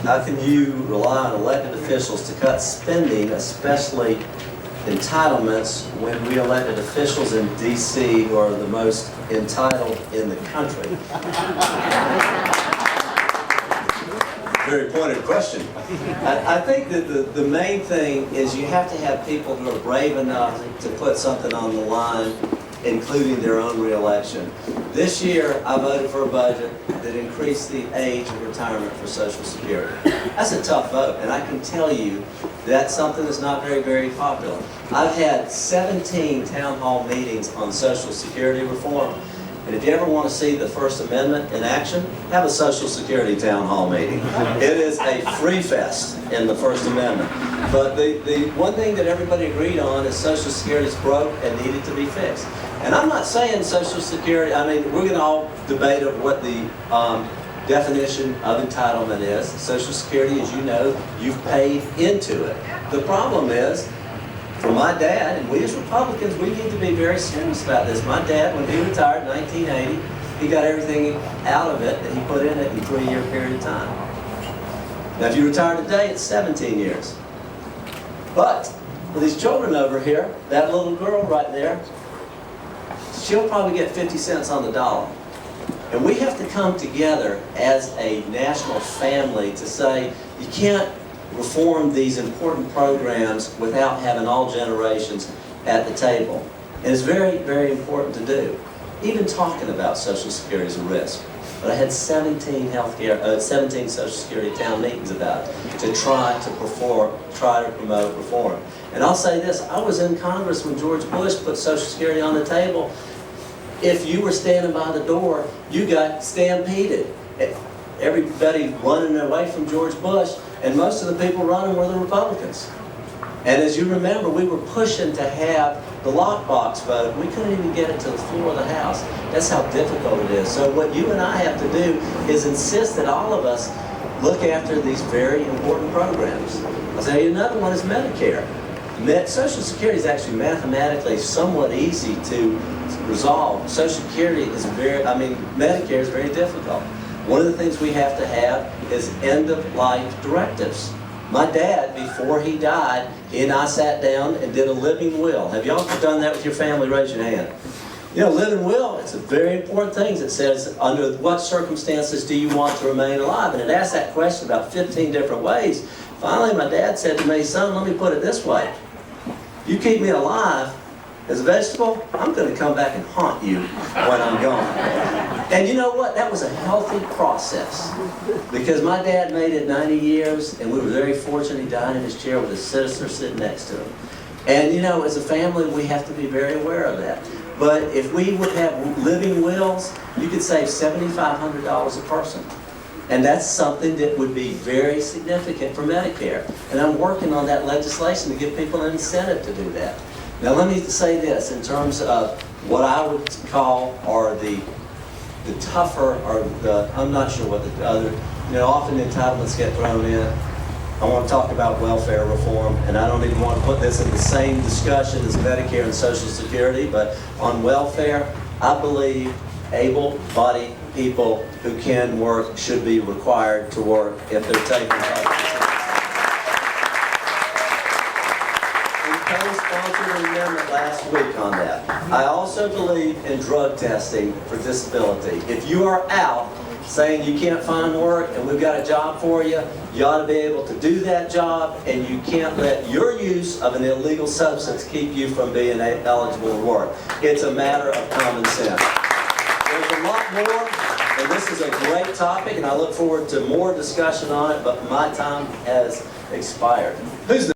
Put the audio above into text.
How can you rely on elected officials to cut spending, especially entitlements, when we elected officials in D.C. who are the most entitled in the country? Very pointed question. I think that the main thing is you have to have people who are brave enough to put something on the line, including their own re-election. This year, I voted for a budget that increased the age of retirement for Social Security. That's a tough vote, and I can tell you that's something that's not very, very popular. I've had 17 town hall meetings on Social Security reform, and if you ever want to see the First Amendment in action, have a Social Security town hall meeting. It is a free fest in the First Amendment. But the one thing that everybody agreed on is Social Security is broke and needed to be fixed. And I'm not saying Social Security, I mean, we're going to all debate of what the definition of entitlement is. Social Security, as you know, you've paid into it. The problem is, for my dad, and we as Republicans, we need to be very serious about this. My dad, when he retired in 1980, he got everything out of it that he put in it in a 3-year period of time. Now, if you retire today, it's 17 years. But for these children over here, that little girl right there, she'll probably get 50 cents on the dollar. And we have to come together as a national family to say, you can't reform these important programs without having all generations at the table. And it's very, very important to do. Even talking about Social Security is a risk. But I had 17 Social Security town meetings about it to try to promote reform. And I'll say this, I was in Congress when George Bush put Social Security on the table. If you were standing by the door, you got stampeded. Everybody running away from George Bush, and most of the people running were the Republicans. And as you remember, we were pushing to have the lockbox vote. We couldn't even get it to the floor of the House. That's how difficult it is. So what you and I have to do is insist that all of us look after these very important programs. I'll tell you another one is Medicare. Social Security is actually mathematically somewhat easy to resolve. Social Security is Medicare is very difficult. One of the things we have to have is end-of-life directives. My dad, before he died, he and I sat down and did a living will. Have y'all done that with your family? Raise your hand. You know, living will, it's a very important thing. It says, under what circumstances do you want to remain alive? And it asks that question about 15 different ways. Finally, my dad said to me, son, let me put it this way. You keep me alive as a vegetable, I'm going to come back and haunt you when I'm gone. And you know what? That was a healthy process. Because my dad made it 90 years, and we were very fortunate he died in his chair with his sister sitting next to him. And you know, as a family, we have to be very aware of that. But if we would have living wills, you could save $7,500 a person. And that's something that would be very significant for Medicare. And I'm working on that legislation to give people an incentive to do that. Now let me say this, in terms of what I would call are the tougher, or I'm not sure what the other, often entitlements get thrown in. I want to talk about welfare reform, and I don't even want to put this in the same discussion as Medicare and Social Security, but on welfare, I believe able-bodied people who can work should be required to work if they're taking public. We co-sponsored an amendment last week on that. I also believe in drug testing for disability. If you are out saying you can't find work and we've got a job for you, you ought to be able to do that job, and you can't let your use of an illegal substance keep you from being eligible to work. It's a matter of common sense. There's a lot more, and this is a great topic, and I look forward to more discussion on it, but my time has expired. Who's